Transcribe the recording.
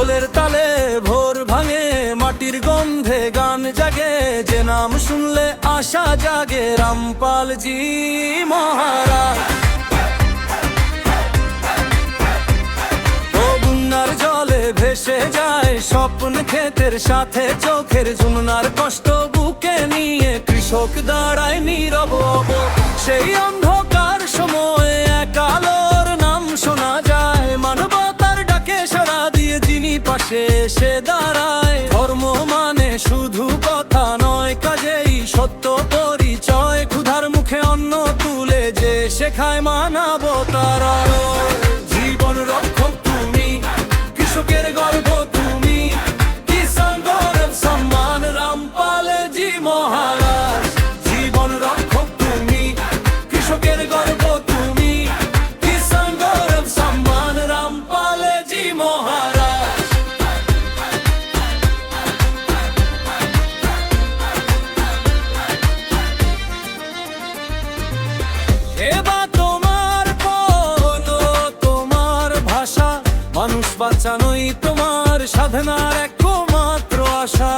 ঢোলের তালে ভোর ভাঙে, মাটির গন্ধে গান জাগে, যে নাম শুনলে আশা জাগে, রামপালজি মহারাজ। ও বন্যার জলে ভেসে যায় স্বপ্ন ক্ষেতের সাথে, চোখের যমুনার কষ্ট বুকে নিয়ে কৃষক দাঁড়ায় নীরব। সেই অন্ধকার সময়ে এক আলোর নাম শোনা যায়, মানবতার ডাকে সাড়া দিয়ে যিনি পাশে এসে দাঁড়ায়। ধর্ম মানে শুধু কথা নয়, কাজেই সত্য পরিচয়, ক্ষুধার মুখে অন্ন তুলে যে শেখায় মানবতার আলোয়। জীবন রক্ষক তুমি, কৃষকের গর্ব তুমি, কিষান গৌরব সম্মান রামপালজি মহারাজ। জীবন রক্ষক তুমি, কৃষকের গর্ব তুমি, কিষান গৌরব সম্মান রামপালজি মহারাজ। সেবা তোমার পদ, তোমার ভাষা, মানুষ বাঁচানোই তোমার সাধনার একমাত্র আশা।